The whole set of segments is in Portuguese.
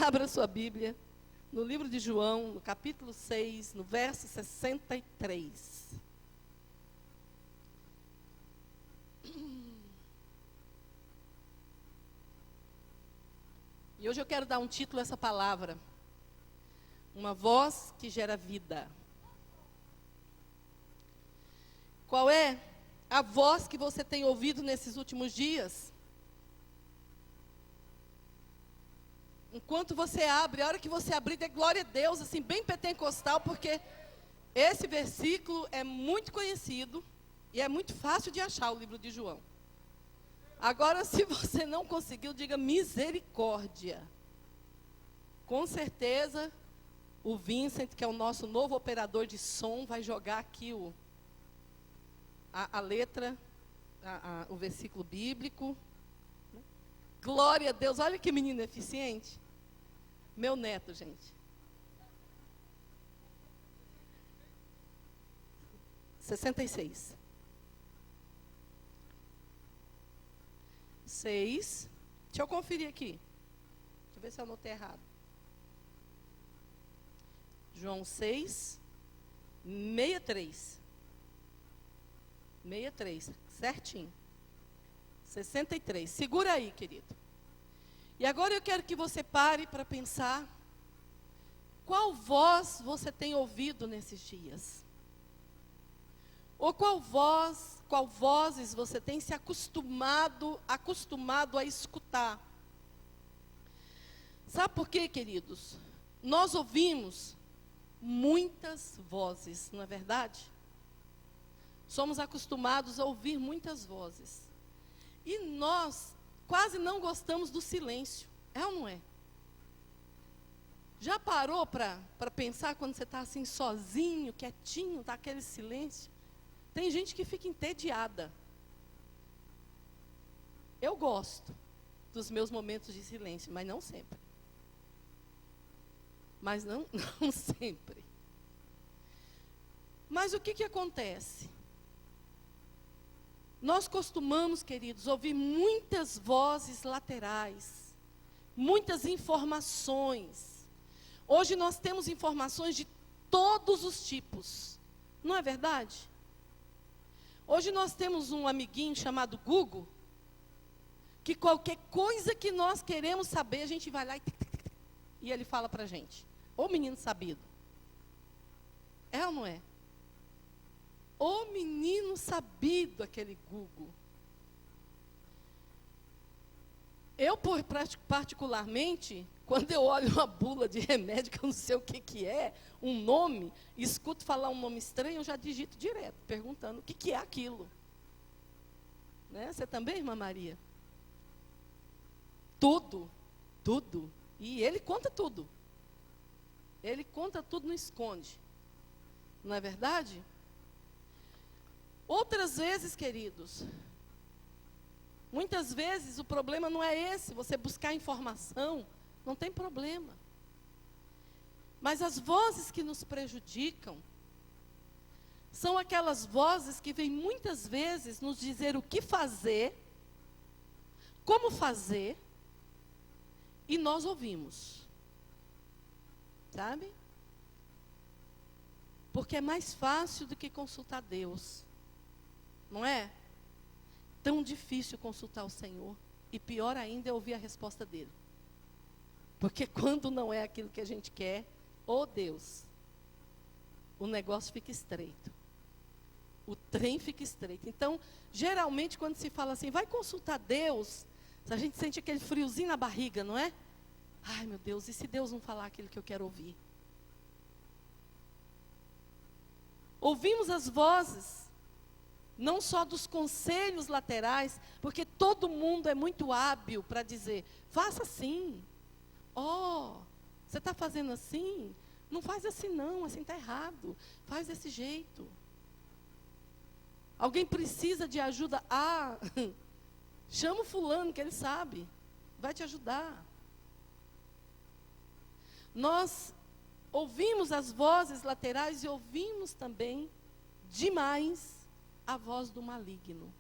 Abra sua Bíblia no livro de João, no capítulo 6, no verso 63. E hoje eu quero dar um título a essa palavra. Uma voz que gera vida. Qual é a voz que você tem ouvido nesses últimos dias? Enquanto você abre, a hora que você abrir, dê glória a Deus, assim, bem pentecostal, porque esse versículo é muito conhecido e é muito fácil de achar, o livro de João. Agora, se você não conseguiu, diga misericórdia. Com certeza, o Vincent, que é o nosso novo operador de som, vai jogar aqui a letra, o versículo bíblico. Glória a Deus, olha que menino eficiente. Meu neto, gente. 66. 6. Deixa eu conferir aqui. Deixa eu ver se eu anotei errado. João 6, 63. 63, certinho. 63. Segura aí, querido. E agora eu quero que você pare para pensar qual voz você tem ouvido nesses dias. Ou qual vozes você tem se acostumado a escutar. Sabe por quê, queridos? Nós ouvimos muitas vozes, não é verdade? Somos acostumados a ouvir muitas vozes. E nós quase não gostamos do silêncio. É ou não é? Já parou para pensar quando você está assim sozinho, quietinho, está aquele silêncio? Tem gente que fica entediada. Eu gosto dos meus momentos de silêncio, mas não sempre. Mas não sempre. Mas o que acontece? Nós costumamos, queridos, ouvir muitas vozes laterais, muitas informações. Hoje nós temos informações de todos os tipos, não é verdade? Hoje nós temos um amiguinho chamado Google, que qualquer coisa que nós queremos saber, a gente vai lá e ele fala para a gente. Ô menino sabido. É ou não é? Ô menino sabido, aquele Google. Eu, particularmente, quando eu olho uma bula de remédio, que eu não sei o que é, um nome, escuto falar um nome estranho, eu já digito direto, perguntando o que é aquilo. Né? Você também, irmã Maria? Tudo. E ele conta tudo. Ele conta tudo, não esconde. Não é verdade? Outras vezes, queridos, muitas vezes o problema não é esse, você buscar informação, não tem problema. Mas as vozes que nos prejudicam são aquelas vozes que vêm muitas vezes nos dizer o que fazer, como fazer, e nós ouvimos. Sabe? Porque é mais fácil do que consultar Deus. Não é? Tão difícil consultar o Senhor. E pior ainda é ouvir a resposta dele. Porque quando não é aquilo que a gente quer, oh Deus, o negócio fica estreito. O trem fica estreito. Então, geralmente, quando se fala assim, vai consultar Deus, a gente sente aquele friozinho na barriga, não é? Ai, meu Deus, e se Deus não falar aquilo que eu quero ouvir? Ouvimos as vozes, não só dos conselhos laterais, porque todo mundo é muito hábil para dizer, faça assim. Você está fazendo assim? Não faz assim não, assim está errado. Faz desse jeito. Alguém precisa de ajuda? Chama o fulano que ele sabe, vai te ajudar. Nós ouvimos as vozes laterais e ouvimos também demais a voz do maligno.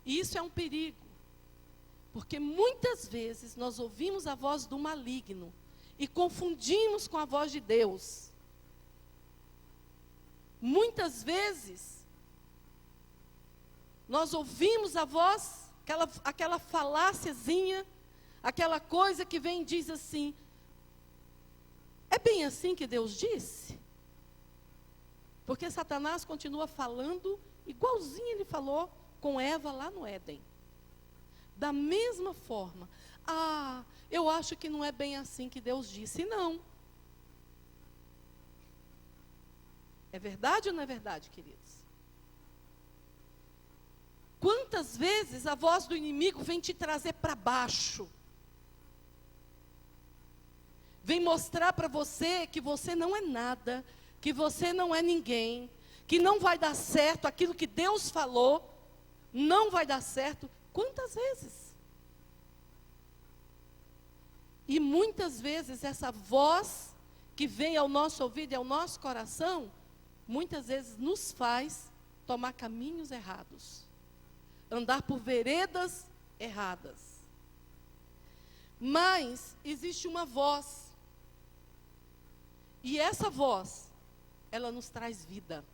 E isso é um perigo. Porque muitas vezes nós ouvimos a voz do maligno e confundimos com a voz de Deus. Muitas vezes nós ouvimos a voz, aquela faláciazinha, aquela coisa que vem e diz assim: é bem assim que Deus disse? Porque Satanás continua falando igualzinho ele falou com Eva lá no Éden. Da mesma forma. Ah, eu acho que não é bem assim que Deus disse. Não. É verdade ou não é verdade, queridos? Quantas vezes a voz do inimigo vem te trazer para baixo? Vem mostrar para você que você não é nada, que você não é ninguém, que não vai dar certo aquilo que Deus falou, não vai dar certo. Quantas vezes? E muitas vezes essa voz que vem ao nosso ouvido e ao nosso coração, muitas vezes nos faz tomar caminhos errados, andar por veredas erradas. Mas existe uma voz, e essa voz, ela nos traz vida.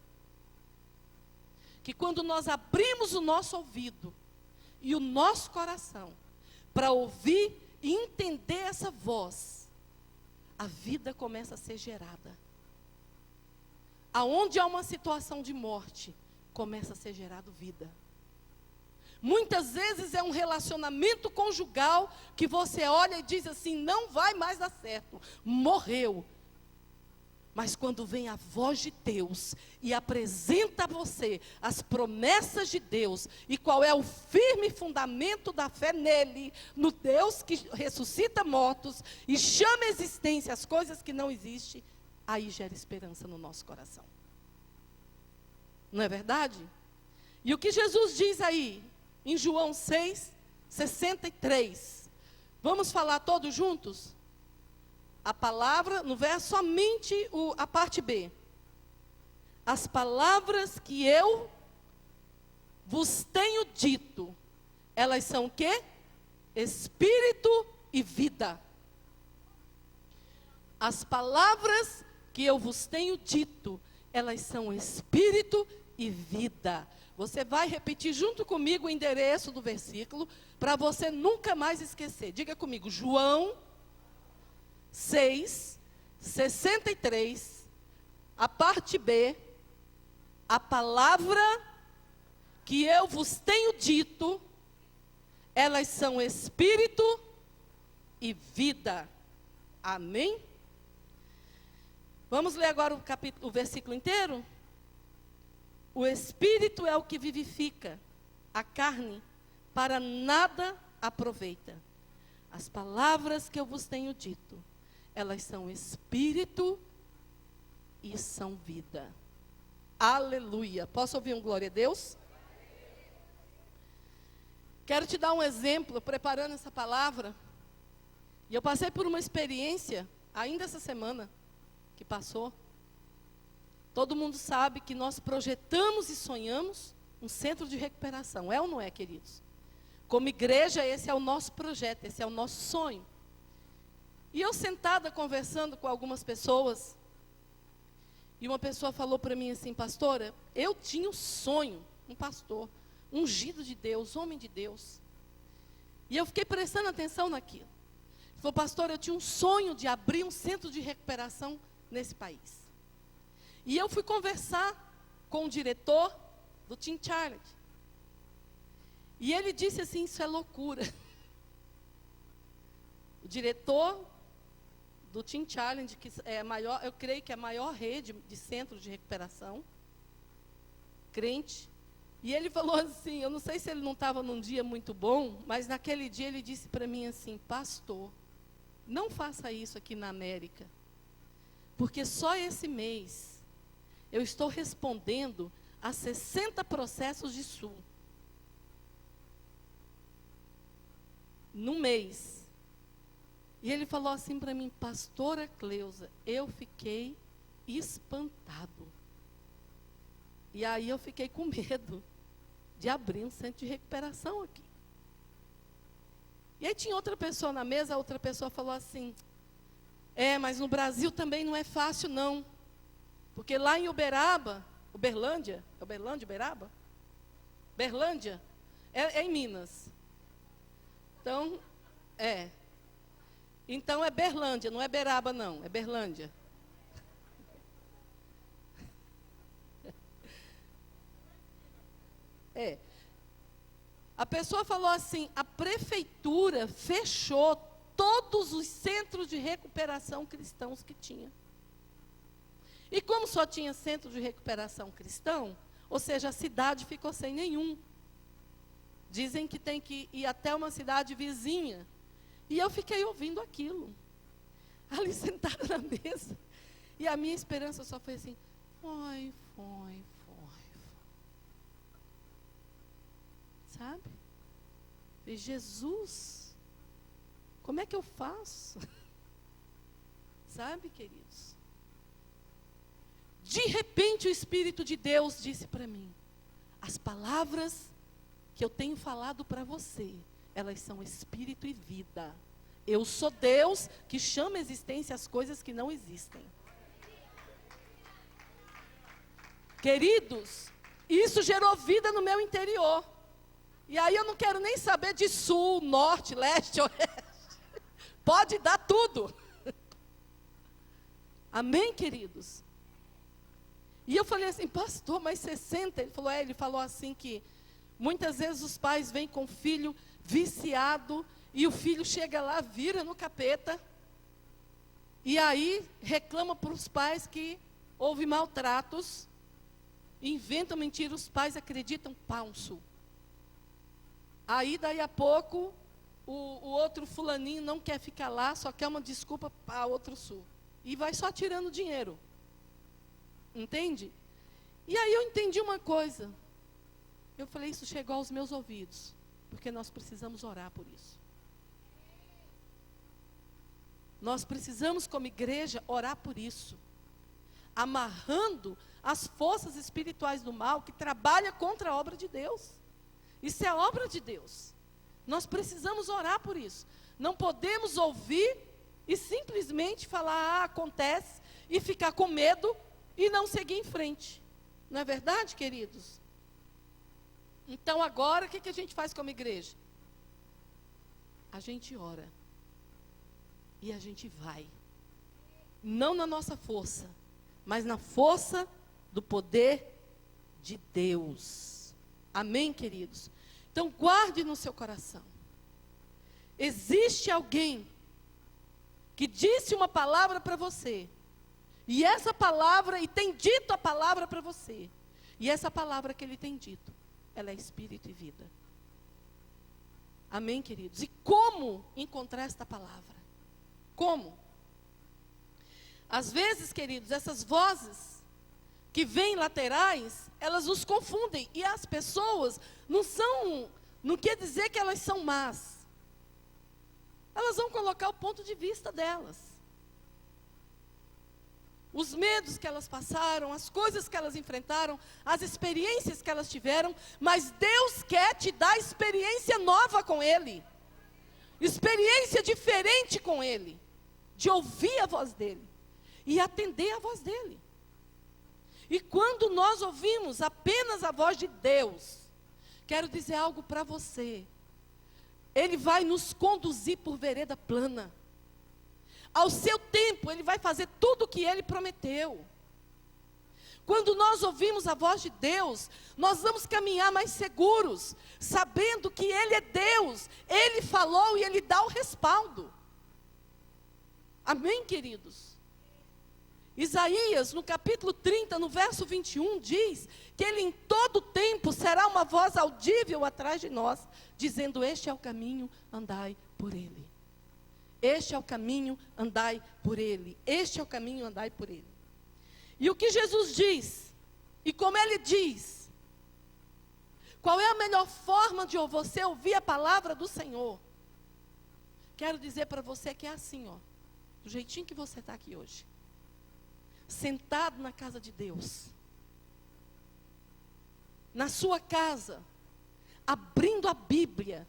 Que quando nós abrimos o nosso ouvido e o nosso coração para ouvir e entender essa voz, a vida começa a ser gerada. Aonde há uma situação de morte, começa a ser gerado vida. Muitas vezes é um relacionamento conjugal que você olha e diz assim: não vai mais dar certo, morreu. Mas quando vem a voz de Deus e apresenta a você as promessas de Deus e qual é o firme fundamento da fé nele, no Deus que ressuscita mortos e chama à existência as coisas que não existem, aí gera esperança no nosso coração. Não é verdade? E o que Jesus diz aí, em João 6:63, vamos falar todos juntos? A palavra, no verso somente a parte B. As palavras que eu vos tenho dito, elas são o quê? Espírito e vida. As palavras que eu vos tenho dito, elas são espírito e vida. Você vai repetir junto comigo o endereço do versículo, para você nunca mais esquecer. Diga comigo, João 6:63, a parte B, a palavra que eu vos tenho dito, elas são espírito e vida. Amém? Vamos ler agora o versículo inteiro? O espírito é o que vivifica, a carne para nada aproveita. As palavras que eu vos tenho dito, elas são espírito e são vida. Aleluia. Posso ouvir um glória a Deus? Quero te dar um exemplo, preparando essa palavra. E eu passei por uma experiência, ainda essa semana que passou. Todo mundo sabe que nós projetamos e sonhamos um centro de recuperação. É ou não é, queridos? Como igreja, esse é o nosso projeto, esse é o nosso sonho. E eu sentada conversando com algumas pessoas, e uma pessoa falou para mim assim: pastora, eu tinha um sonho, um pastor, ungido de Deus, homem de Deus. E eu fiquei prestando atenção naquilo. Ele falou: pastor, eu tinha um sonho de abrir um centro de recuperação nesse país. E eu fui conversar com o diretor do Teen Challenge. E ele disse assim: isso é loucura. O diretor do Teen Challenge, que é a maior, eu creio que é a maior rede de centro de recuperação, crente. E ele falou assim, eu não sei se ele não estava num dia muito bom, mas naquele dia ele disse para mim assim: pastor, não faça isso aqui na América, porque só esse mês eu estou respondendo a 60 processos de SUL. Num mês. E ele falou assim para mim: pastora Cleusa, eu fiquei espantado. E aí eu fiquei com medo de abrir um centro de recuperação aqui. E aí tinha outra pessoa na mesa, a outra pessoa falou assim, mas no Brasil também não é fácil não. Porque lá em Uberaba, Uberlândia, é Uberlândia, Uberaba? Berlândia, é em Minas. Então, Então é Berlândia, não é Beraba não, é Berlândia. A pessoa falou assim, a prefeitura fechou todos os centros de recuperação cristãos que tinha. E como só tinha centro de recuperação cristão, ou seja, a cidade ficou sem nenhum. Dizem que tem que ir até uma cidade vizinha. E eu fiquei ouvindo aquilo, ali sentada na mesa. E a minha esperança só foi assim, foi. Sabe? E Jesus, como é que eu faço? Sabe, queridos? De repente o Espírito de Deus disse para mim, as palavras que eu tenho falado para você, elas são espírito e vida. Eu sou Deus que chama a existência as coisas que não existem. Queridos, isso gerou vida no meu interior. E aí eu não quero nem saber de sul, norte, leste, oeste. Pode dar tudo. Amém, queridos? E eu falei assim, pastor, mas 60? Ele falou assim que muitas vezes os pais vêm com o filho viciado e o filho chega lá, vira no capeta. E aí reclama para os pais que houve maltratos. Inventam mentira, os pais acreditam, panço. Aí, daí a pouco, o outro fulaninho não quer ficar lá, só quer uma desculpa para outro sul. E vai só tirando dinheiro. Entende? E aí eu entendi uma coisa. Eu falei, isso chegou aos meus ouvidos. Porque nós precisamos orar por isso. Nós precisamos, como igreja, orar por isso. Amarrando as forças espirituais do mal que trabalham contra a obra de Deus. Isso é obra de Deus. Nós precisamos orar por isso. Não podemos ouvir e simplesmente falar, acontece, e ficar com medo e não seguir em frente. Não é verdade, queridos? Então agora, o que a gente faz como igreja? A gente ora. E a gente vai. Não na nossa força, mas na força do poder de Deus. Amém, queridos? Então, guarde no seu coração. Existe alguém que disse uma palavra para você. E essa palavra, e tem dito a palavra para você. E essa palavra que ele tem dito, ela é espírito e vida. Amém, queridos? E como encontrar esta palavra? Como? Às vezes, queridos, essas vozes que vêm laterais, elas nos confundem. E as pessoas não quer dizer que elas são más. Elas vão colocar o ponto de vista delas. Os medos que elas passaram, as coisas que elas enfrentaram, as experiências que elas tiveram, mas Deus quer te dar experiência nova com Ele. Experiência diferente com Ele. De ouvir a voz dEle. E atender a voz dEle. E quando nós ouvimos apenas a voz de Deus, quero dizer algo para você. Ele vai nos conduzir por vereda plana. Ao seu tempo, Ele vai fazer tudo o que Ele prometeu. Quando nós ouvimos a voz de Deus, nós vamos caminhar mais seguros, sabendo que Ele é Deus. Ele falou e Ele dá o respaldo. Amém, queridos? Isaías, no capítulo 30, no verso 21, diz que Ele em todo tempo será uma voz audível atrás de nós, dizendo, este é o caminho, andai por ele. Este é o caminho, andai por ele. Este é o caminho, andai por ele. E o que Jesus diz, e como Ele diz, qual é a melhor forma de você ouvir a palavra do Senhor? Quero dizer para você que é assim, ó, do jeitinho que você está aqui hoje. Sentado na casa de Deus, na sua casa, abrindo a Bíblia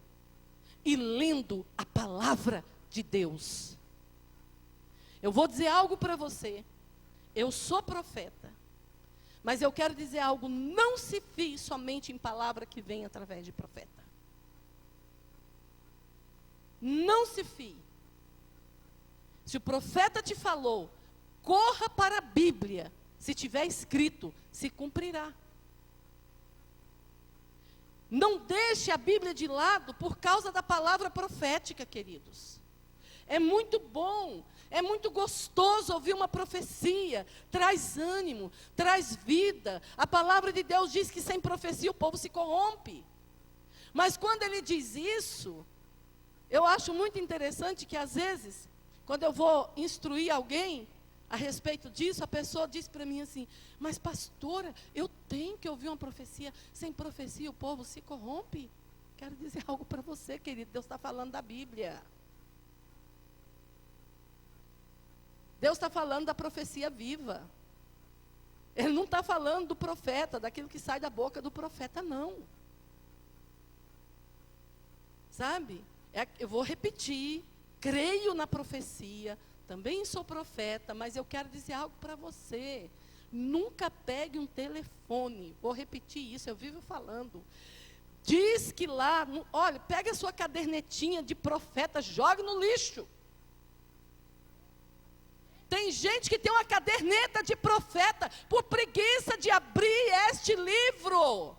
e lendo a palavra de Deus. Eu vou dizer algo para você. Eu sou profeta. Mas eu quero dizer algo, não se fie somente em palavra que vem através de profeta. Não se fie. Se o profeta te falou, corra para a Bíblia. Se tiver escrito, se cumprirá. Não deixe a Bíblia de lado por causa da palavra profética, queridos. É muito bom, é muito gostoso ouvir uma profecia. Traz ânimo, traz vida. A palavra de Deus diz que sem profecia o povo se corrompe. Mas quando ele diz isso, eu acho muito interessante que às vezes, quando eu vou instruir alguém a respeito disso, a pessoa diz para mim assim, mas pastora, eu tenho que ouvir uma profecia. Sem profecia o povo se corrompe. Quero dizer algo para você, querido. Deus está falando da Bíblia. Deus está falando da profecia viva. Ele não está falando do profeta, daquilo que sai da boca do profeta, não. Sabe? Eu vou repetir. Creio na profecia. Também sou profeta, mas eu quero dizer algo para você. Nunca pegue um telefone. Vou repetir isso, eu vivo falando. Diz que lá, olha, pega a sua cadernetinha de profeta, jogue no lixo. Tem gente que tem uma caderneta de profeta por preguiça de abrir este livro.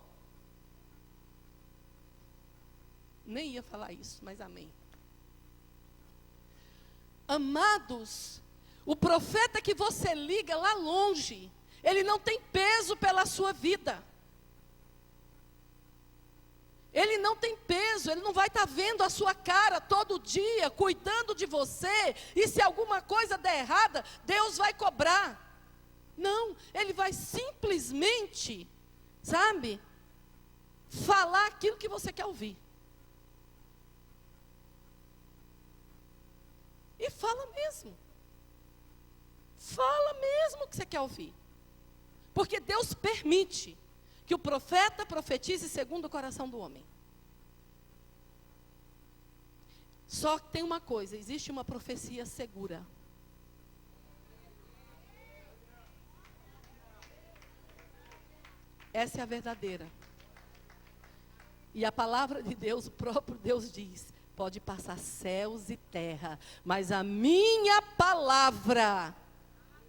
Nem ia falar isso, mas amém. Amados, o profeta que você liga lá longe, ele não tem peso pela sua vida. Ele não tem peso, ele não vai estar vendo a sua cara todo dia, cuidando de você, e se alguma coisa der errada, Deus vai cobrar. Não, ele vai simplesmente, sabe, falar aquilo que você quer ouvir. E fala mesmo. Fala mesmo o que você quer ouvir. Porque Deus permite que o profeta profetize segundo o coração do homem. Só que tem uma coisa, existe uma profecia segura. Essa é a verdadeira. E a palavra de Deus, o próprio Deus diz, pode passar céus e terra, mas a minha palavra,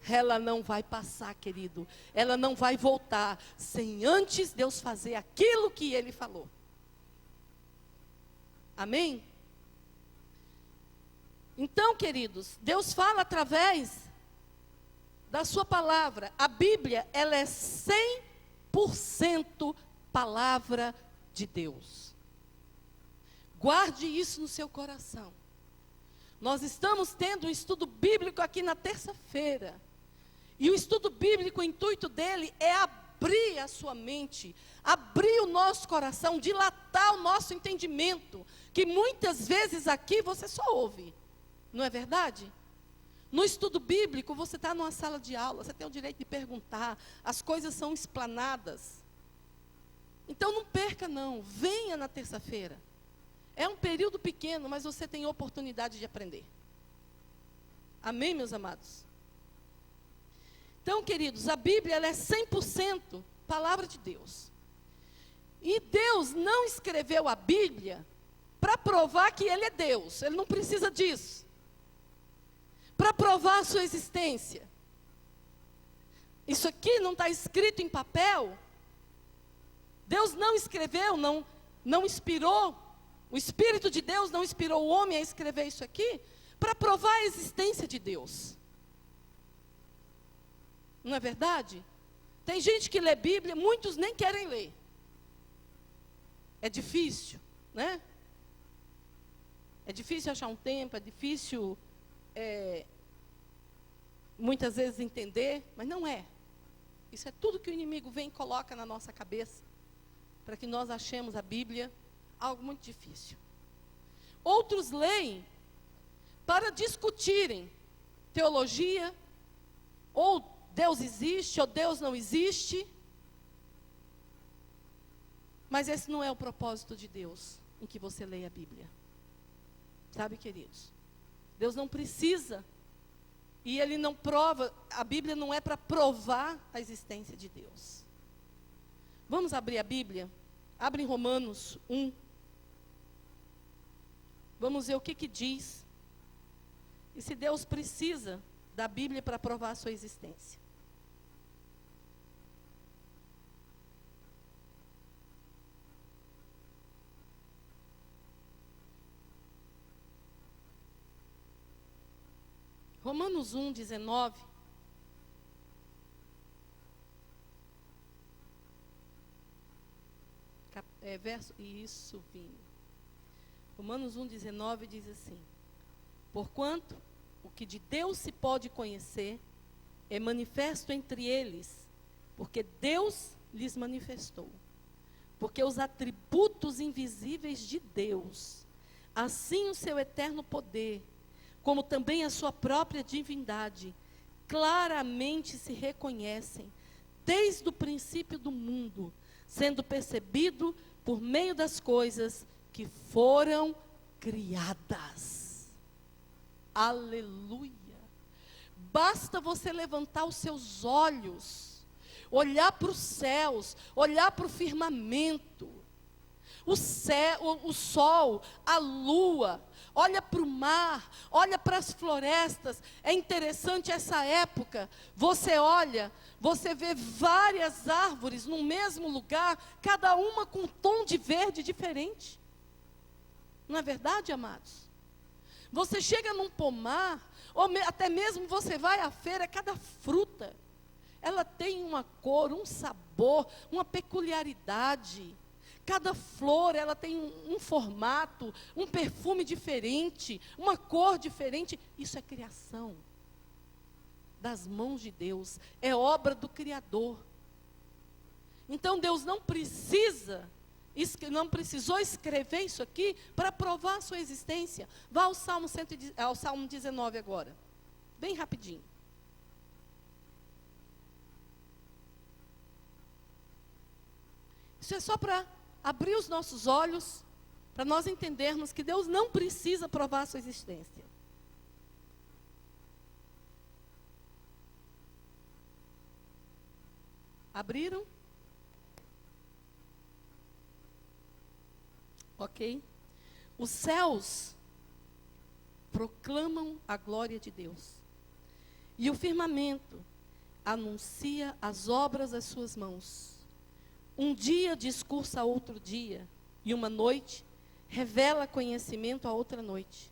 ela não vai passar, querido. Ela não vai voltar sem antes Deus fazer aquilo que Ele falou. Amém? Então, queridos, Deus fala através da sua palavra. A Bíblia, ela é 100% palavra de Deus. Guarde isso no seu coração. Nós estamos tendo um estudo bíblico aqui na terça-feira. E o estudo bíblico, o intuito dele é abrir a sua mente, abrir o nosso coração, dilatar o nosso entendimento, que muitas vezes aqui você só ouve. Não é verdade? No estudo bíblico, você está numa sala de aula, você tem o direito de perguntar, as coisas são explanadas. Então não perca não, venha na terça-feira. É um período pequeno, mas você tem oportunidade de aprender. Amém, meus amados? Então, queridos, a Bíblia ela é 100% palavra de Deus. E Deus não escreveu a Bíblia para provar que Ele é Deus. Ele não precisa disso. Para provar a sua existência. Isso aqui não está escrito em papel. Deus não escreveu, não inspirou. O Espírito de Deus não inspirou o homem a escrever isso aqui para provar a existência de Deus. Não é verdade? Tem gente que lê Bíblia, muitos nem querem ler. É difícil, né? É difícil achar um tempo, é difícil muitas vezes entender, mas não é. Isso é tudo que o inimigo vem e coloca na nossa cabeça, para que nós achemos a Bíblia algo muito difícil. Outros leem para discutirem teologia, ou Deus existe, ou Deus não existe. Mas esse não é o propósito de Deus, em que você leia a Bíblia. Sabe, queridos? Deus não precisa, e Ele não prova, a Bíblia não é para provar a existência de Deus. Vamos abrir a Bíblia? Abre em Romanos 1. Vamos ver o que diz. E se Deus precisa da Bíblia para provar a sua existência. Romanos 1, 19. Isso, Vini. Romanos 1, 19 diz assim: porquanto o que de Deus se pode conhecer é manifesto entre eles, porque Deus lhes manifestou. Porque os atributos invisíveis de Deus, assim o seu eterno poder, como também a sua própria divindade, claramente se reconhecem desde o princípio do mundo, sendo percebido por meio das coisas que foram criadas. Aleluia! Basta você levantar os seus olhos, olhar para os céus, olhar para o firmamento, o céu, o sol, a lua, olha para o mar, olha para as florestas. É interessante essa época, você olha, você vê várias árvores no mesmo lugar, cada uma com um tom de verde diferente. Não é verdade, amados? Você chega num pomar, ou até mesmo você vai à feira, cada fruta, ela tem uma cor, um sabor, uma peculiaridade. Cada flor, ela tem um formato, um perfume diferente, uma cor diferente. Isso é criação das mãos de Deus, é obra do Criador. Então Deus não precisou escrever isso aqui para provar a sua existência. Vá ao Salmo 19 agora, bem rapidinho. Isso é só para abrir os nossos olhos, para nós entendermos que Deus não precisa provar a sua existência. Abriram? Ok? Os céus proclamam a glória de Deus, e o firmamento anuncia as obras das suas mãos. Um dia discursa a outro dia, e uma noite revela conhecimento a outra noite.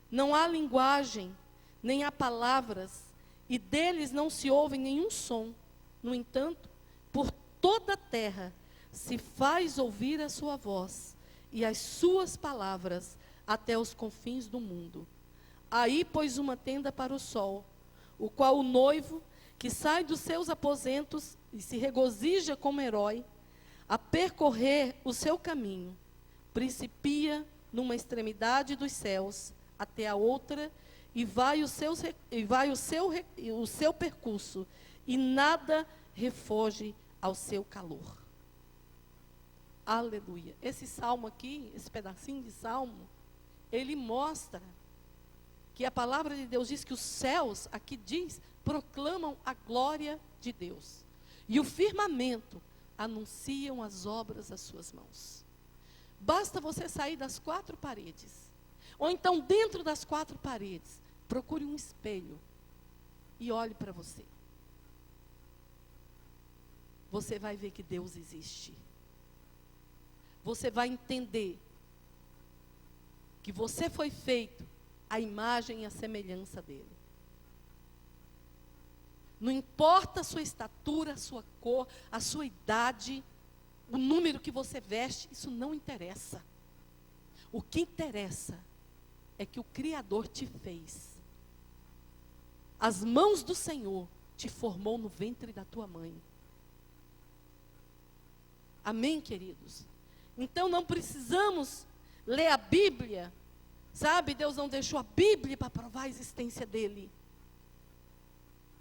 Não há linguagem, nem há palavras, e deles não se ouve nenhum som. No entanto, por toda a terra se faz ouvir a sua voz, e as suas palavras até os confins do mundo. Aí pôs uma tenda para o sol, o qual o noivo, que sai dos seus aposentos e se regozija como herói, a percorrer o seu caminho, principia numa extremidade dos céus até a outra, e vai o seu percurso, e nada refoge ao seu calor. Aleluia. Esse salmo aqui, esse pedacinho de salmo, ele mostra que a palavra de Deus diz que os céus, aqui diz, proclamam a glória de Deus. E o firmamento anunciam as obras das suas mãos. Basta você sair das quatro paredes, ou então dentro das quatro paredes, procure um espelho e olhe para você. Você vai ver que Deus existe. Você vai entender que você foi feito à imagem e à semelhança dele. Não importa a sua estatura, a sua cor, a sua idade, o número que você veste, isso não interessa. O que interessa é que o Criador te fez. As mãos do Senhor te formou no ventre da tua mãe. Amém, queridos? Então não precisamos ler a Bíblia, sabe? Deus não deixou a Bíblia para provar a existência dele.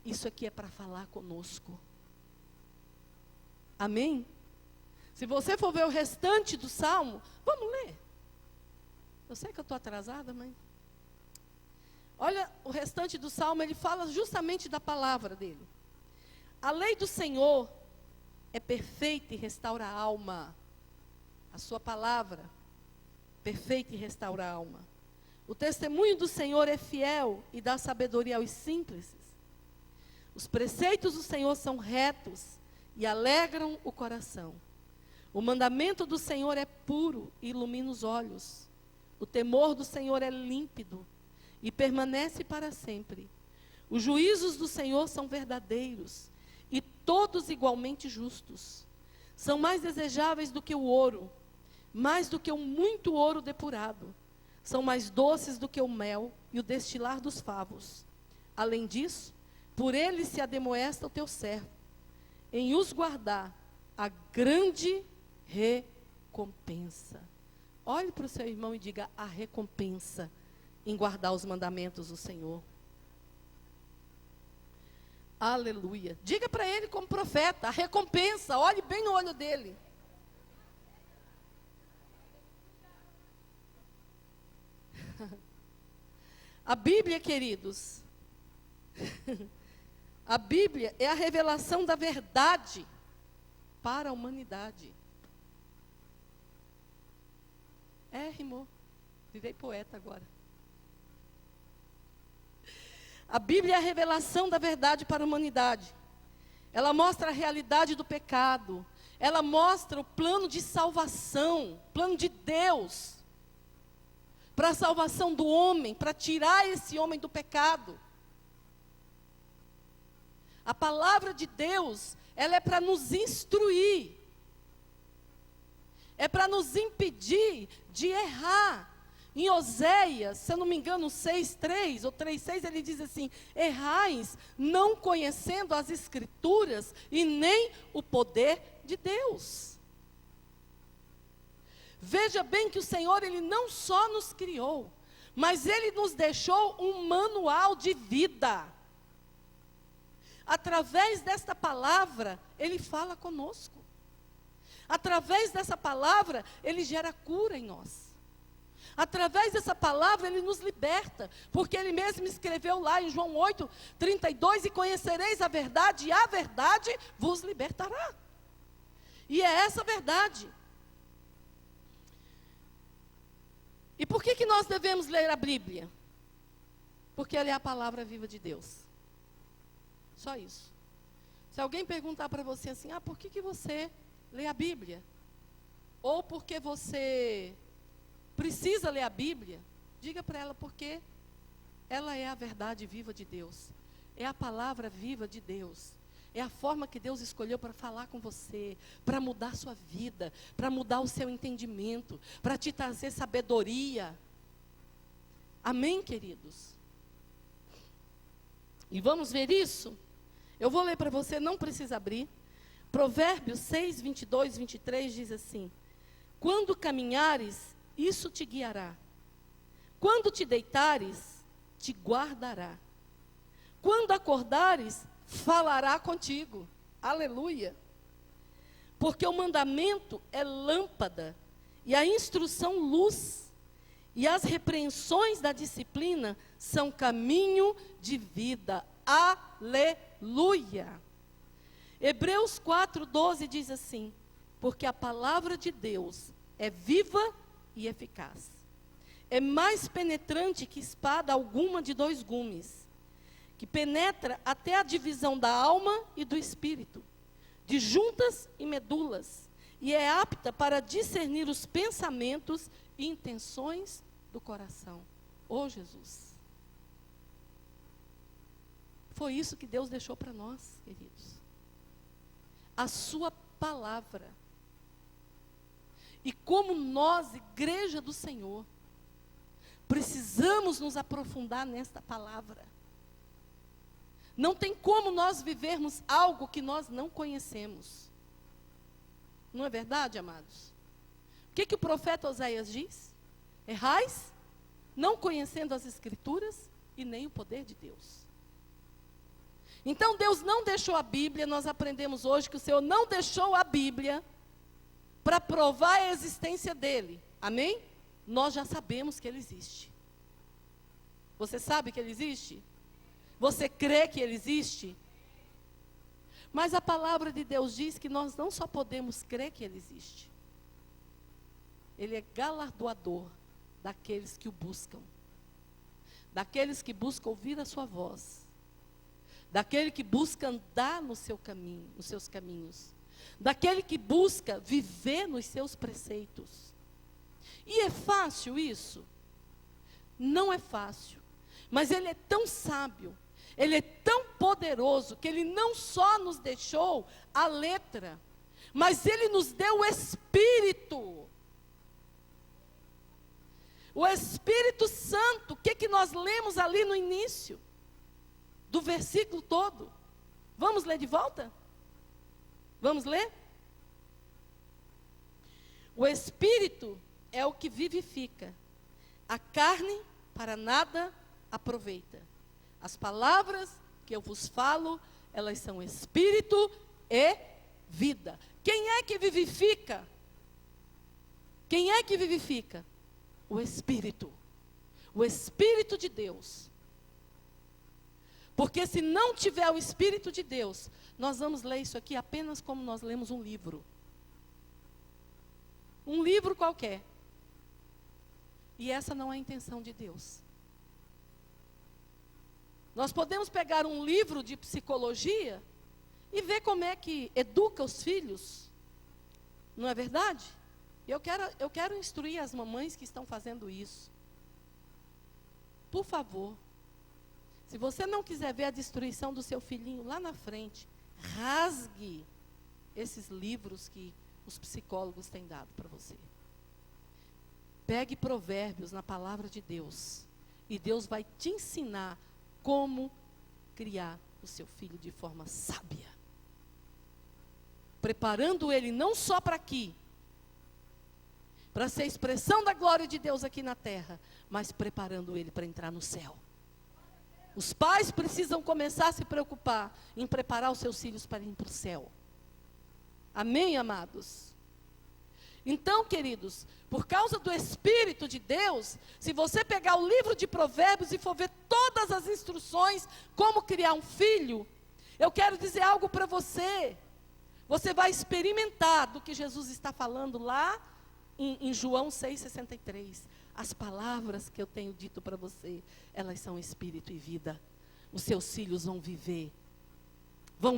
Isso aqui é para falar conosco. Amém? Se você for ver o restante do Salmo, vamos ler. Eu sei que eu estou atrasada, mas... Olha, o restante do Salmo, ele fala justamente da palavra dele. A lei do Senhor é perfeita e restaura a alma. A sua palavra, perfeita e restaura a alma. O testemunho do Senhor é fiel e dá sabedoria aos simples. Os preceitos do Senhor são retos e alegram o coração. O mandamento do Senhor é puro e ilumina os olhos. O temor do Senhor é límpido e permanece para sempre. Os juízos do Senhor são verdadeiros e todos igualmente justos. São mais desejáveis do que o ouro, mais do que o muito ouro depurado. São mais doces do que o mel e o destilar dos favos. Além disso, por eles se ademoesta o teu servo, em os guardar a grande recompensa. Olhe para o seu irmão e diga: a recompensa em guardar os mandamentos do Senhor. Aleluia. Diga para ele como profeta, a recompensa, olhe bem no olho dele. A Bíblia, queridos, a Bíblia é a revelação da verdade para a humanidade. Rimou. Virei poeta agora. A Bíblia é a revelação da verdade para a humanidade. Ela mostra a realidade do pecado. Ela mostra o plano de salvação, plano de Deus, para a salvação do homem, para tirar esse homem do pecado. A palavra de Deus, ela é para nos instruir. É para nos impedir de errar. Em Oséias, se eu não me engano, 6:3 ou 3:6, ele diz assim: errais, não conhecendo as Escrituras e nem o poder de Deus. Veja bem que o Senhor, Ele não só nos criou, mas Ele nos deixou um manual de vida. Através desta palavra, Ele fala conosco. Através dessa palavra, Ele gera cura em nós. Através dessa palavra, Ele nos liberta. Porque Ele mesmo escreveu lá em João 8:32, e conhecereis a verdade, e a verdade vos libertará. E é essa a verdade. E por que nós devemos ler a Bíblia? Porque ela é a palavra viva de Deus. Só isso. Se alguém perguntar para você assim: por que você lê a Bíblia? Ou porque você precisa ler a Bíblia? Diga para ela: porque ela é a verdade viva de Deus. É a palavra viva de Deus. É a forma que Deus escolheu para falar com você, para mudar a sua vida, para mudar o seu entendimento, para te trazer sabedoria. Amém, queridos? E vamos ver isso? Eu vou ler para você, não precisa abrir. Provérbios 6:22-23 diz assim: quando caminhares, isso te guiará. Quando te deitares, te guardará. Quando acordares, falará contigo. Aleluia. Porque o mandamento é lâmpada, e a instrução luz, e as repreensões da disciplina são caminho de vida. Aleluia. Hebreus 4:12 diz assim: porque a palavra de Deus é viva e eficaz. É mais penetrante que espada alguma de 2 gumes, que penetra até a divisão da alma e do espírito, de juntas e medulas, e é apta para discernir os pensamentos e intenções do coração. Oh, Jesus! Foi isso que Deus deixou para nós, queridos. A sua palavra. E como nós, igreja do Senhor, precisamos nos aprofundar nesta palavra. Não tem como nós vivermos algo que nós não conhecemos. Não é verdade, amados? O que o profeta Oséias diz? Errais, não conhecendo as Escrituras e nem o poder de Deus. Então Deus não deixou a Bíblia, nós aprendemos hoje que o Senhor não deixou a Bíblia para provar a existência dele. Amém? nós já sabemos que ele existe. Você sabe que ele existe? Você crê que ele existe? Mas a palavra de Deus diz que nós não só podemos crer que ele existe. Ele é galardoador daqueles que o buscam. Daqueles que buscam ouvir a sua voz. Daquele que busca andar no seu caminho, nos seus caminhos. Daquele que busca viver nos seus preceitos. E é fácil isso? Não é fácil. Mas ele é tão sábio, ele é tão poderoso, que ele não só nos deixou a letra, mas ele nos deu o Espírito. O Espírito Santo, o que nós lemos ali no início do versículo todo? Vamos ler de volta? Vamos ler? O Espírito é o que vivifica, a carne para nada aproveita. As palavras que eu vos falo, elas são Espírito e vida. Quem é que vivifica? Quem é que vivifica? O Espírito. O Espírito de Deus. Porque se não tiver o Espírito de Deus, nós vamos ler isso aqui apenas como nós lemos um livro. Um livro qualquer. E essa não é a intenção de Deus. Nós podemos pegar um livro de psicologia e ver como é que educa os filhos. Não é verdade? Eu quero instruir as mamães que estão fazendo isso. Por favor, se você não quiser ver a destruição do seu filhinho lá na frente, rasgue esses livros que os psicólogos têm dado para você. Pegue Provérbios na palavra de Deus. E Deus vai te ensinar como criar o seu filho de forma sábia. Preparando ele não só para aqui, para ser expressão da glória de Deus aqui na terra, mas preparando ele para entrar no céu. Os pais precisam começar a se preocupar em preparar os seus filhos para ir para o céu. Amém, amados? Então, queridos, por causa do Espírito de Deus, se você pegar o livro de Provérbios e for ver todas as instruções como criar um filho, eu quero dizer algo para você. Você vai experimentar do que Jesus está falando lá em João 6,63. As palavras que eu tenho dito para você, elas são espírito e vida. Os seus filhos vão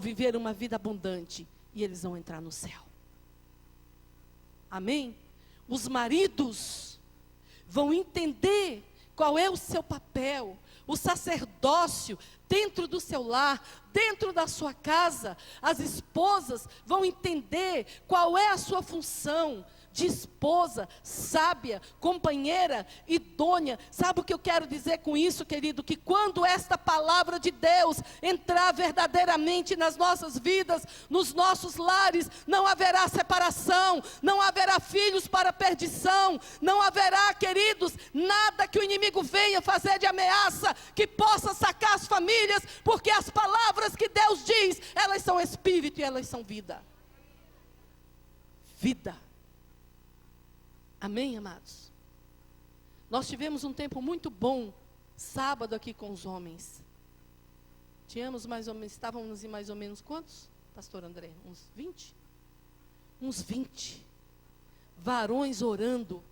viver uma vida abundante e eles vão entrar no céu. Amém? Os maridos vão entender qual é o seu papel, o sacerdócio dentro do seu lar, dentro da sua casa. As esposas vão entender qual é a sua função de esposa, sábia, companheira, idônea. Sabe o que eu quero dizer com isso, querido? Que quando esta palavra de Deus entrar verdadeiramente nas nossas vidas, nos nossos lares, não haverá separação, não haverá filhos para perdição, não haverá, queridos, nada que o inimigo venha fazer de ameaça, que possa sacar as famílias, porque as palavras que Deus diz, elas são espírito e elas são vida. Vida. Amém, amados? Nós tivemos um tempo muito bom, sábado aqui com os homens. Estávamos em mais ou menos quantos, pastor André? Uns 20? Uns 20. Varões orando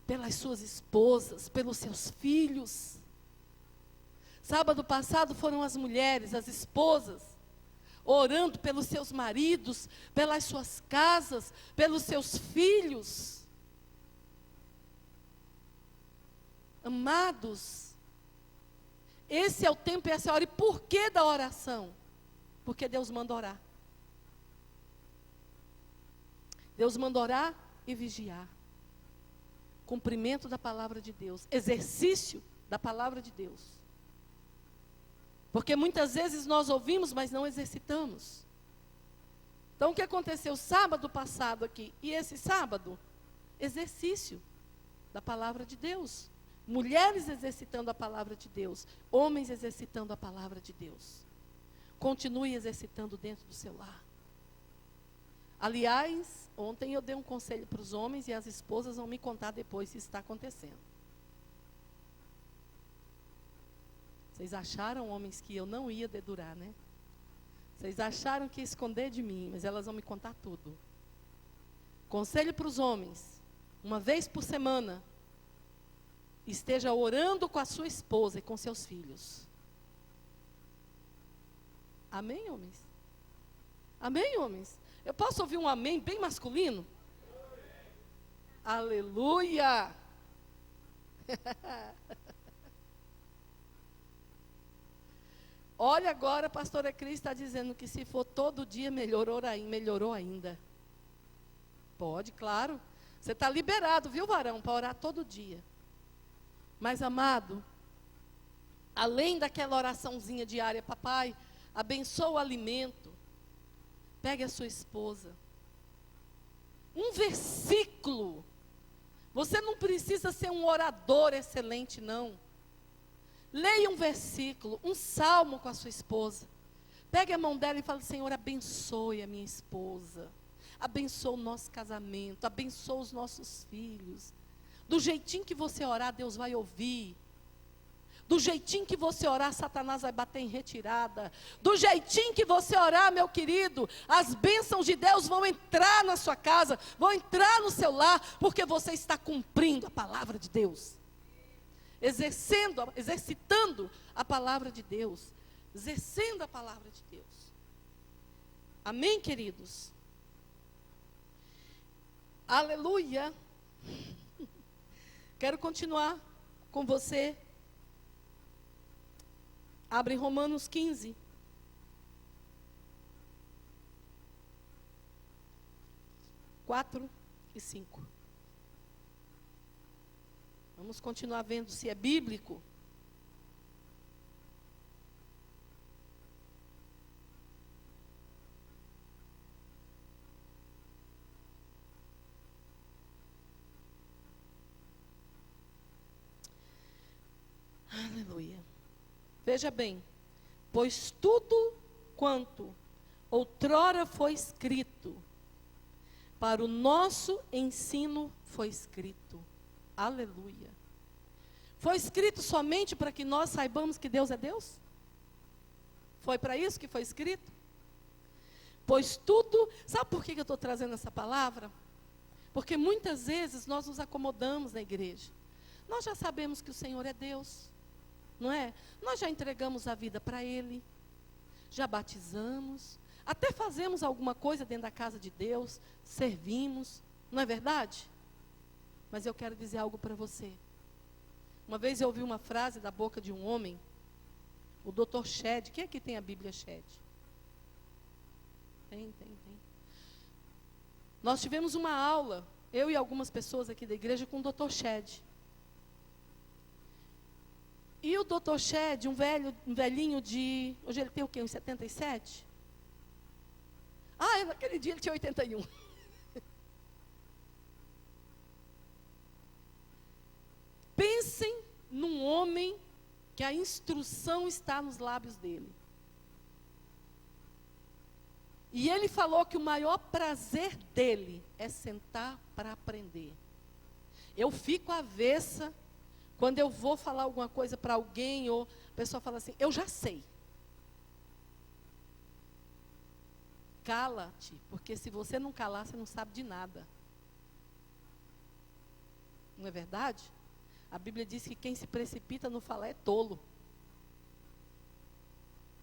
pelas suas esposas, pelos seus filhos. Sábado passado foram as mulheres, as esposas, orando pelos seus maridos, pelas suas casas, pelos seus filhos. Amados, esse é o tempo e essa é a hora. E por que da oração? Porque Deus manda orar. Deus manda orar e vigiar. Cumprimento da palavra de Deus. Exercício da palavra de Deus. Porque muitas vezes nós ouvimos, mas não exercitamos. Então o que aconteceu sábado passado aqui e esse sábado? Exercício da palavra de Deus. Mulheres exercitando a palavra de Deus, homens exercitando a palavra de Deus. Continue exercitando dentro do seu lar. Aliás, ontem eu dei um conselho para os homens e as esposas vão me contar depois se isso está acontecendo. Vocês acharam, homens, que eu não ia dedurar, né? Vocês acharam que ia esconder de mim, mas elas vão me contar tudo. Conselho para os homens, uma vez por semana, esteja orando com a sua esposa e com seus filhos. Amém, homens? Amém, homens? Eu posso ouvir um amém bem masculino? Aleluia! Olha agora, a pastora Cris está dizendo que se for todo dia, melhorou ainda. Pode, claro. Você está liberado, viu, varão, para orar todo dia. Mas, amado, além daquela oraçãozinha diária, papai, abençoa o alimento. Pegue a sua esposa. Um versículo. Você não precisa ser um orador excelente, não. Leia um versículo, um salmo com a sua esposa. Pegue a mão dela e fale: Senhor, abençoe a minha esposa. Abençoa o nosso casamento. Abençoa os nossos filhos. Do jeitinho que você orar, Deus vai ouvir. Do jeitinho que você orar, Satanás vai bater em retirada. Do jeitinho que você orar, meu querido, as bênçãos de Deus vão entrar na sua casa, vão entrar no seu lar, porque você está cumprindo a palavra de Deus. Exercitando a palavra de Deus. Exercendo a palavra de Deus. Amém, queridos? Aleluia. Quero continuar com você. Abre Romanos 15. Quatro e 5. Vamos continuar vendo se é bíblico. Aleluia. Veja bem, pois tudo quanto outrora foi escrito, para o nosso ensino foi escrito. Aleluia. Foi escrito somente para que nós saibamos que Deus é Deus? Foi para isso que foi escrito? Pois tudo... Sabe por que eu estou trazendo essa palavra? Porque muitas vezes nós nos acomodamos na igreja. Nós já sabemos que o Senhor é Deus, não é? Nós já entregamos a vida para Ele, já batizamos, até fazemos alguma coisa dentro da casa de Deus, servimos, não é verdade? Mas eu quero dizer algo para você. Uma vez eu ouvi uma frase da boca de um homem, o Dr. Shedd. Quem aqui tem a Bíblia Shedd? Tem. Nós tivemos uma aula, eu e algumas pessoas aqui da igreja, com o Dr. Shedd. E o Dr. Shedd, um velhinho de... Hoje ele tem o quê? Uns 77? Naquele dia ele tinha 81. Pensem num homem que a instrução está nos lábios dele. E ele falou que o maior prazer dele é sentar para aprender. Eu fico avessa quando eu vou falar alguma coisa para alguém, ou a pessoa fala assim: eu já sei. Cala-te, porque se você não calar, você não sabe de nada. Não é verdade? A Bíblia diz que quem se precipita no falar é tolo.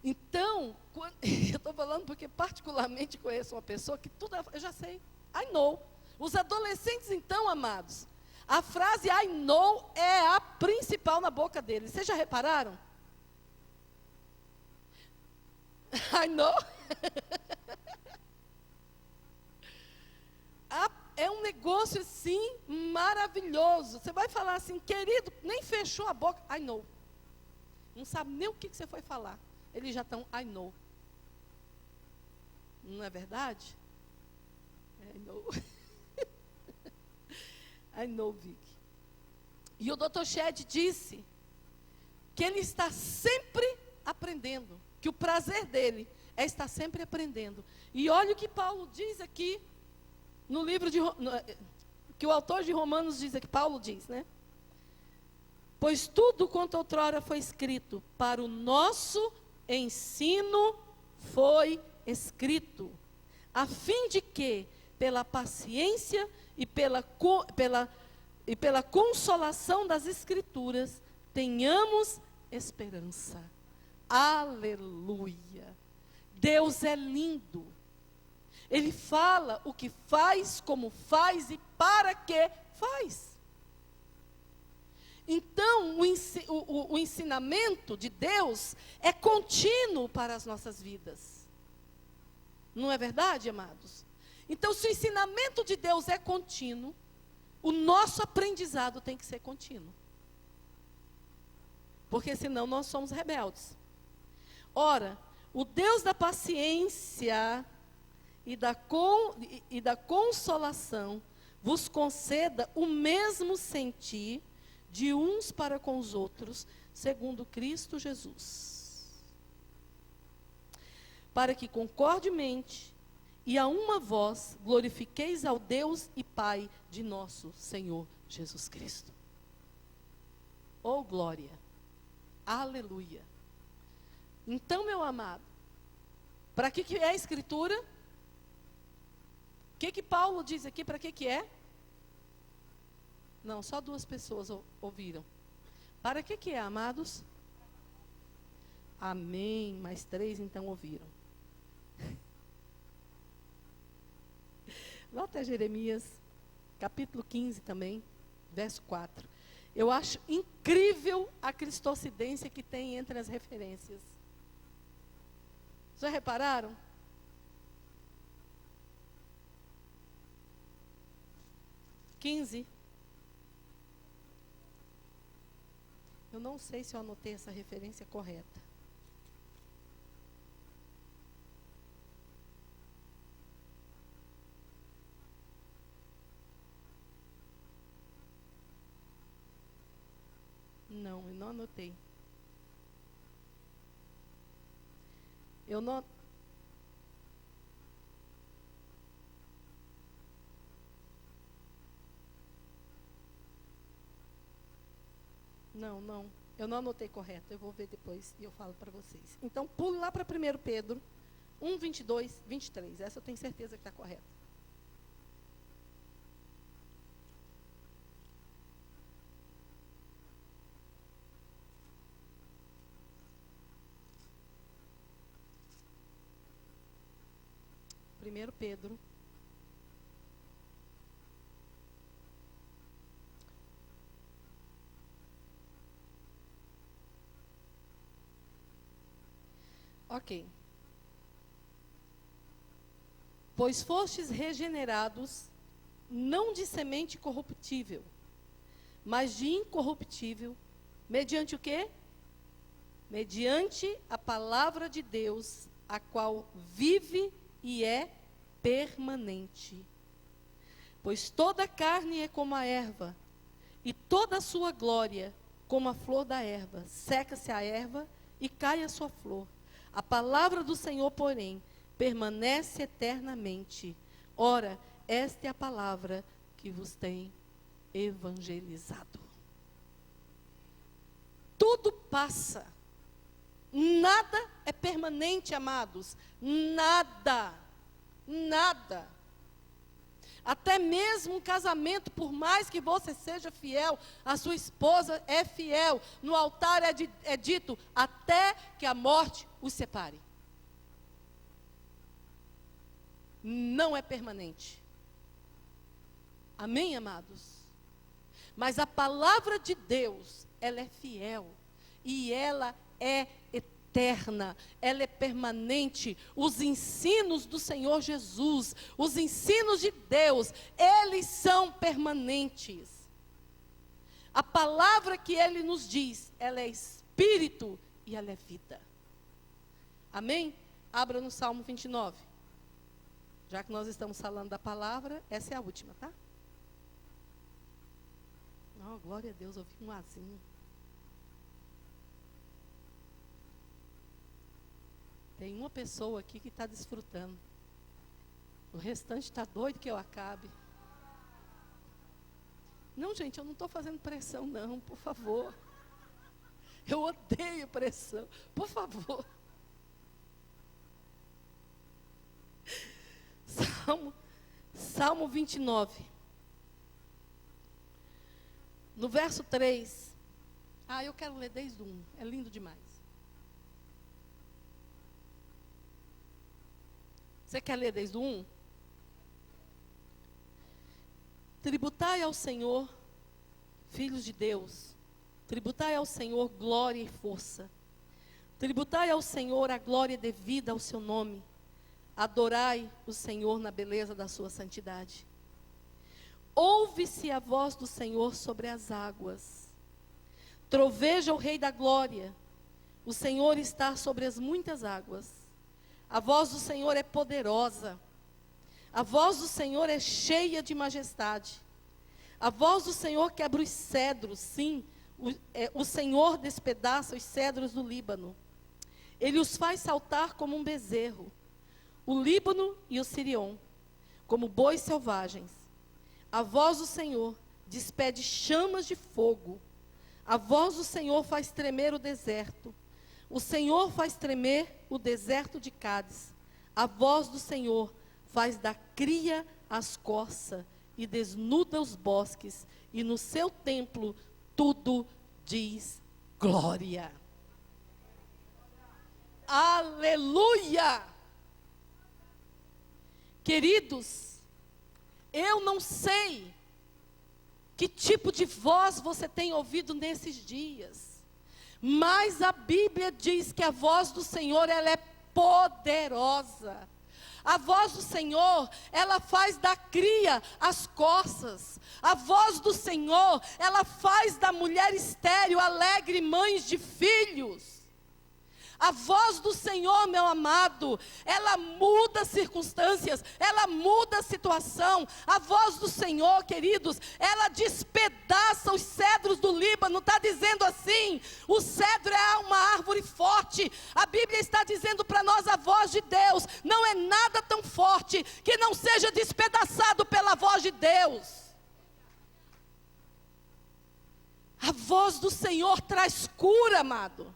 Então, eu estou falando porque particularmente conheço uma pessoa que tudo eu já sei. I know. Os adolescentes, então, amados, a frase I know é a principal na boca deles. Vocês já repararam? I know. É um negócio assim maravilhoso. Você vai falar assim: querido, nem fechou a boca. I know. Não sabe nem o que você foi falar. Eles já estão, I know. Não é verdade? I know. I know, Vic. E o Dr. Shedd disse que ele está sempre aprendendo. Que o prazer dele é estar sempre aprendendo. E olha o que Paulo diz aqui, no livro que o autor de Romanos diz aqui, Paulo diz, né? Pois tudo quanto outrora foi escrito para o nosso ensino foi escrito, a fim de que, pela paciência e pela consolação das Escrituras, tenhamos esperança. Aleluia! Deus é lindo. Ele fala o que faz, como faz e para que faz. Então, o ensinamento de Deus é contínuo para as nossas vidas. Não é verdade, amados? Então, se o ensinamento de Deus é contínuo, o nosso aprendizado tem que ser contínuo. Porque senão nós somos rebeldes. Ora, o Deus da paciência e da consolação vos conceda o mesmo sentir de uns para com os outros, segundo Cristo Jesus. Para que concordemente e a uma voz glorifiqueis ao Deus e Pai de nosso Senhor Jesus Cristo. Oh, glória! Aleluia! Então, meu amado, para que é a Escritura? O que Paulo diz aqui, para que é? Não, só 2 pessoas ouviram. Para que é, amados? Amém, mais 3 então ouviram. Volta a Jeremias, capítulo 15 também, verso 4. Eu acho incrível a cristocidência que tem entre as referências. Já repararam? Eu não sei se eu anotei essa referência correta. Não, eu não anotei. Eu não... Não, eu não anotei correto, eu vou ver depois e eu falo para vocês. Então, pule lá para 1 Pedro 1, 22, 23, essa eu tenho certeza que está correta. Primeiro Pedro. Ok. Pois fostes regenerados, não de semente corruptível, mas de incorruptível, mediante o quê? Mediante a palavra de Deus, a qual vive e é permanente. Pois toda a carne é como a erva, e toda a sua glória como a flor da erva. Seca-se a erva e cai a sua flor. A palavra do Senhor, porém, permanece eternamente. Ora, esta é a palavra que vos tem evangelizado. Tudo passa. Nada é permanente, amados. Nada. Nada. Até mesmo um casamento, por mais que você seja fiel, a sua esposa é fiel. No altar é dito, até que a morte os separe. Não é permanente. Amém, amados? Mas a palavra de Deus, ela é fiel. E ela é eterna, ela é permanente. Os ensinos do Senhor Jesus, os ensinos de Deus, eles são permanentes. A palavra que Ele nos diz, ela é espírito e ela é vida. Amém? Abra no Salmo 29. Já que nós estamos falando da palavra, essa é a última, tá? Oh, glória a Deus, ouvi um azinho. Tem uma pessoa aqui que está desfrutando. O restante está doido que eu acabe. Não, gente, eu não estou fazendo pressão, não, por favor. Eu odeio pressão, por favor. Salmo 29. No verso 3. Eu quero ler desde o 1. É lindo demais. Você quer ler desde o 1? Tributai ao Senhor, filhos de Deus. Tributai ao Senhor glória e força. Tributai ao Senhor a glória devida ao seu nome. Adorai o Senhor na beleza da sua santidade. Ouve-se a voz do Senhor sobre as águas. Troveja o Rei da glória. O Senhor está sobre as muitas águas. A voz do Senhor é poderosa. A voz do Senhor é cheia de majestade. A voz do Senhor quebra os cedros, sim. O Senhor despedaça os cedros do Líbano. Ele os faz saltar como um bezerro. O Líbano e o Sirion, como bois selvagens. A voz do Senhor despede chamas de fogo. A voz do Senhor faz tremer o deserto. O Senhor faz tremer o deserto de Cádiz. A voz do Senhor faz da cria as corças e desnuda os bosques. E no seu templo tudo diz glória. Aleluia! Queridos, eu não sei que tipo de voz você tem ouvido nesses dias, mas a Bíblia diz que a voz do Senhor, ela é poderosa. A voz do Senhor, ela faz da cria as corças. A voz do Senhor, ela faz da mulher estéril alegre mãe de filhos. A voz do Senhor, meu amado, ela muda circunstâncias, ela muda a situação. A voz do Senhor, queridos, ela despedaça os cedros do Líbano. Está dizendo assim, o cedro é uma árvore forte. A Bíblia está dizendo para nós, a voz de Deus não é nada tão forte que não seja despedaçado pela voz de Deus. A voz do Senhor traz cura, amado.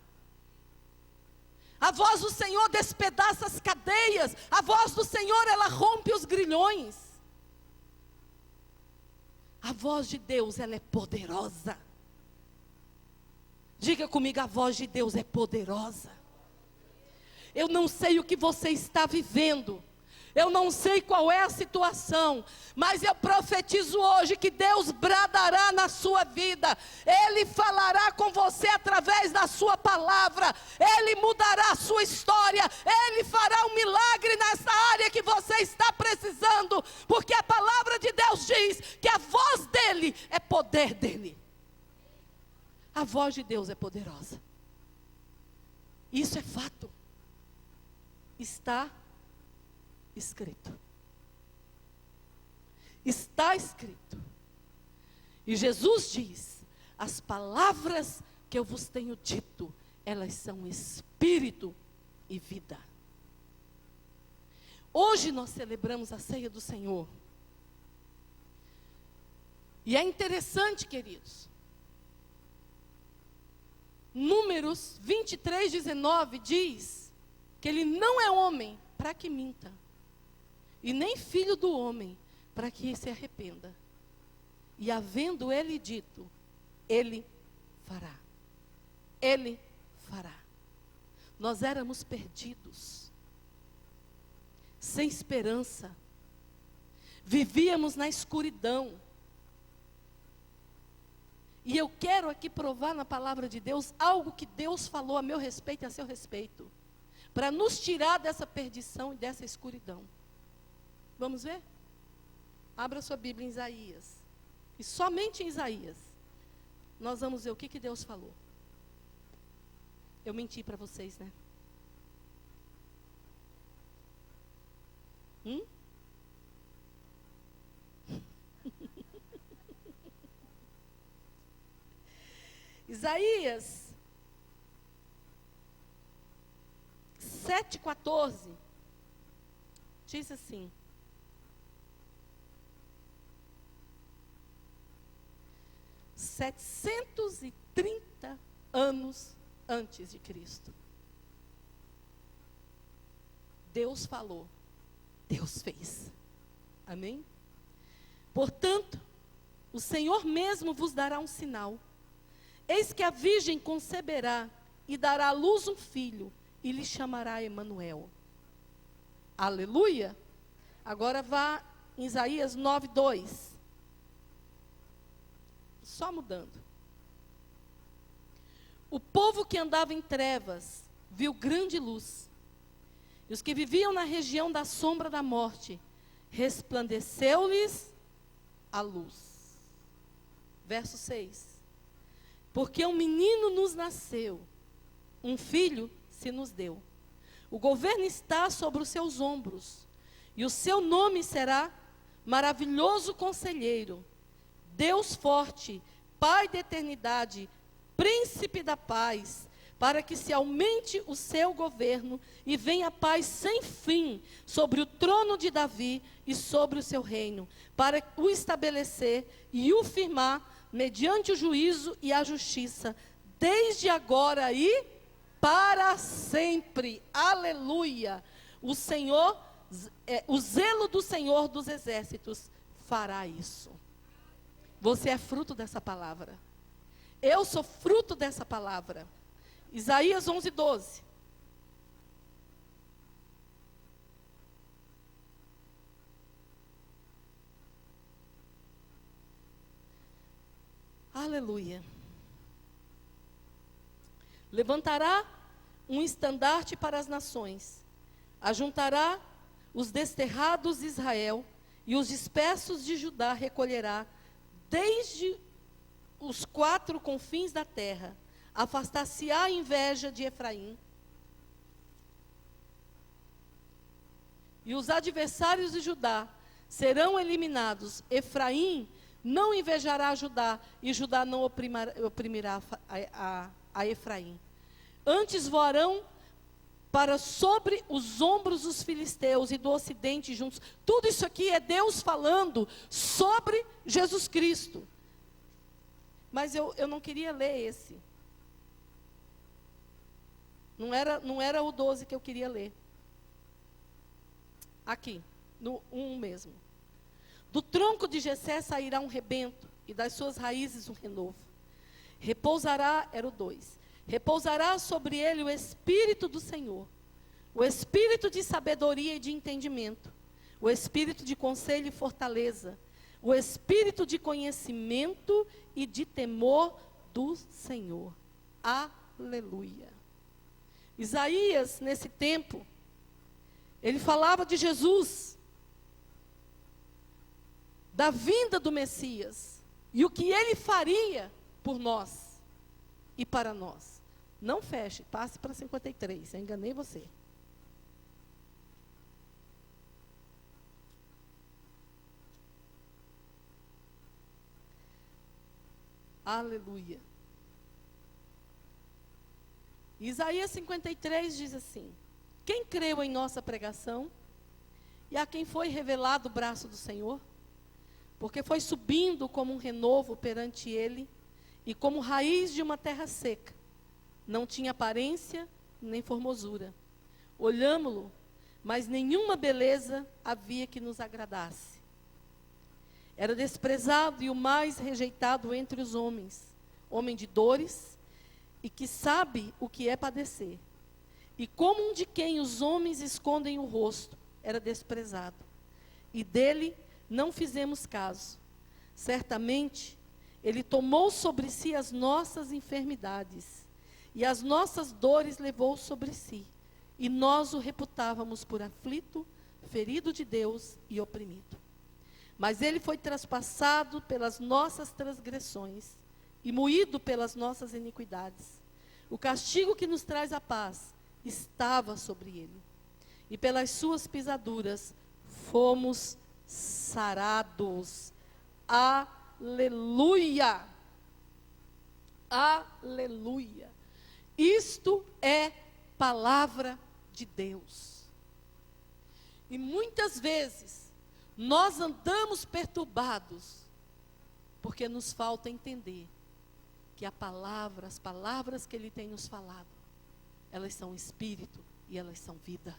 A voz do Senhor despedaça as cadeias. A voz do Senhor, ela rompe os grilhões. A voz de Deus, ela é poderosa. Diga comigo, a voz de Deus é poderosa. Eu não sei o que você está vivendo. Eu não sei qual é a situação, mas eu profetizo hoje que Deus bradará na sua vida. Ele falará com você através da sua palavra. Ele mudará a sua história. Ele fará um milagre nessa área que você está precisando, porque a palavra de Deus diz que a voz dele é poder dele. A voz de Deus é poderosa. Isso é fato. Está escrito. Está escrito. E Jesus diz: as palavras que eu vos tenho dito, elas são espírito e vida. Hoje nós celebramos a ceia do Senhor. E é interessante, queridos. Números 23:19 diz que ele não é homem para que minta, e nem filho do homem, para que se arrependa. E havendo ele dito, ele fará. Ele fará. Nós éramos perdidos, sem esperança. Vivíamos na escuridão. E eu quero aqui provar na palavra de Deus algo que Deus falou a meu respeito e a seu respeito, para nos tirar dessa perdição e dessa escuridão. Vamos ver? Abra sua Bíblia em Isaías. E somente em Isaías nós vamos ver o que Deus falou. Eu menti para vocês, né? Isaías 7,14, diz assim: 730 anos antes de Cristo. Deus falou, Deus fez. Amém? Portanto, o Senhor mesmo vos dará um sinal. Eis que a virgem conceberá e dará à luz um filho, e lhe chamará Emanuel. Aleluia! Agora vá em Isaías 9:2. Só mudando. O povo que andava em trevas viu grande luz. E os que viviam na região da sombra da morte, resplandeceu-lhes a luz. Verso 6. Porque um menino nos nasceu, um filho se nos deu. O governo está sobre os seus ombros, e o seu nome será Maravilhoso Conselheiro, Deus Forte, Pai da Eternidade, Príncipe da Paz, para que se aumente o seu governo e venha a paz sem fim sobre o trono de Davi e sobre o seu reino, para o estabelecer e o firmar mediante o juízo e a justiça, desde agora e para sempre. Aleluia! O Senhor, o zelo do Senhor dos Exércitos fará isso. Você é fruto dessa palavra. Eu sou fruto dessa palavra. Isaías 11:12. Aleluia. Levantará um estandarte para as nações, ajuntará os desterrados de Israel, e os dispersos de Judá recolherá, desde os 4 confins da terra. Afastar-se-á a inveja de Efraim, e os adversários de Judá serão eliminados. Efraim não invejará Judá, e Judá não oprimirá a Efraim. Antes voarão para sobre os ombros dos filisteus e do ocidente juntos. Tudo isso aqui é Deus falando sobre Jesus Cristo. Mas eu não queria ler esse. Não era o 12 que eu queria ler. Aqui, no 1 mesmo. Do tronco de Jessé sairá um rebento, e das suas raízes um renovo. Repousará, era o 2. Repousará sobre ele o Espírito do Senhor, o Espírito de sabedoria e de entendimento, o Espírito de conselho e fortaleza, o Espírito de conhecimento e de temor do Senhor. Aleluia. Isaías, nesse tempo, ele falava de Jesus, da vinda do Messias, e o que ele faria por nós e para nós. Não feche, passe para 53, eu enganei você. Aleluia. Isaías 53 diz assim: quem creu em nossa pregação, e a quem foi revelado o braço do Senhor? Porque foi subindo como um renovo perante ele, e como raiz de uma terra seca. Não tinha aparência, nem formosura. Olhámo-lo, mas nenhuma beleza havia que nos agradasse. Era desprezado e o mais rejeitado entre os homens, homem de dores, e que sabe o que é padecer. E como um de quem os homens escondem o rosto, era desprezado. E dele não fizemos caso. Certamente, ele tomou sobre si as nossas enfermidades, e as nossas dores levou sobre si. E nós o reputávamos por aflito, ferido de Deus e oprimido. Mas ele foi traspassado pelas nossas transgressões e moído pelas nossas iniquidades. O castigo que nos traz a paz estava sobre ele. E pelas suas pisaduras fomos sarados. Aleluia! Aleluia! Isto é palavra de Deus. E muitas vezes, nós andamos perturbados, porque nos falta entender que as palavras que Ele tem nos falado, elas são espírito e elas são vida.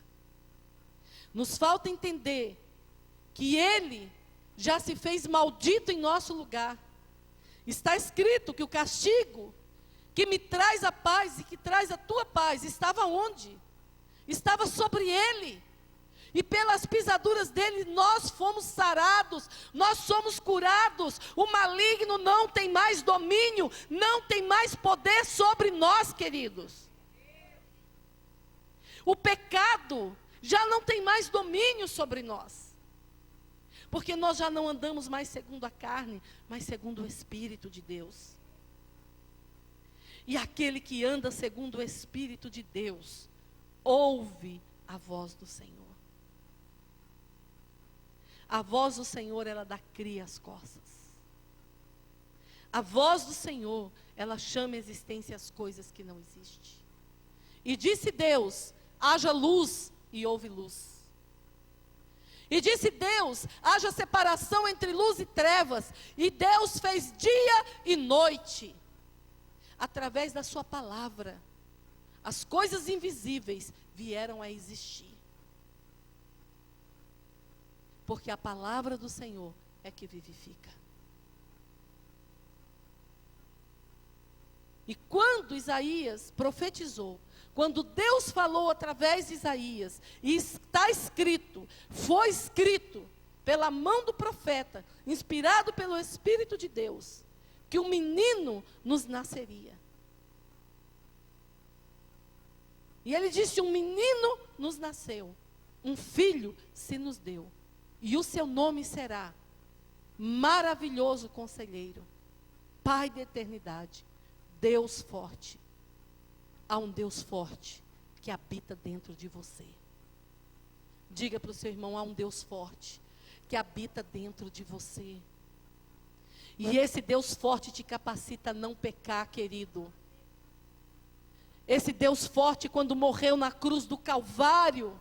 Nos falta entender que Ele já se fez maldito em nosso lugar. Está escrito que o castigo que me traz a paz e que traz a tua paz, estava onde? Estava sobre Ele. E pelas pisaduras dele nós fomos sarados, nós somos curados. O maligno não tem mais domínio, não tem mais poder sobre nós, queridos. O pecado já não tem mais domínio sobre nós. Porque nós já não andamos mais segundo a carne, mas segundo o Espírito de Deus. E aquele que anda segundo o Espírito de Deus, ouve a voz do Senhor. A voz do Senhor, ela dá cria às coisas. A voz do Senhor, ela chama a existência as coisas que não existem. E disse Deus, haja luz, e houve luz. E disse Deus, haja separação entre luz e trevas. E Deus fez dia e noite. Através da sua palavra, as coisas invisíveis vieram a existir. Porque a palavra do Senhor é que vivifica. E quando Isaías profetizou, quando Deus falou através de Isaías, e está escrito, foi escrito pela mão do profeta, inspirado pelo Espírito de Deus, que um menino nos nasceria. E ele disse, um menino nos nasceu, um filho se nos deu. E o seu nome será Maravilhoso Conselheiro, Pai da Eternidade, Deus Forte. Há um Deus forte que habita dentro de você. Diga para o seu irmão, há um Deus forte que habita dentro de você. E esse Deus forte te capacita a não pecar, querido. Esse Deus forte, quando morreu na cruz do Calvário,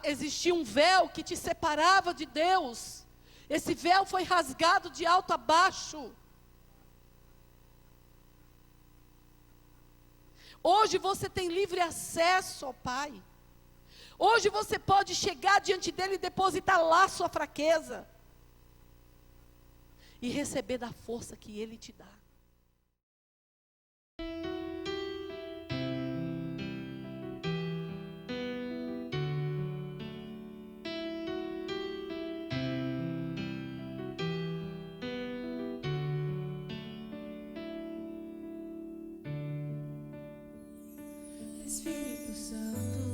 existia um véu que te separava de Deus. Esse véu foi rasgado de alto a baixo. Hoje você tem livre acesso ao Pai. Hoje você pode chegar diante dele e depositar lá sua fraqueza. E receber da força que ele te dá. Espírito Santo.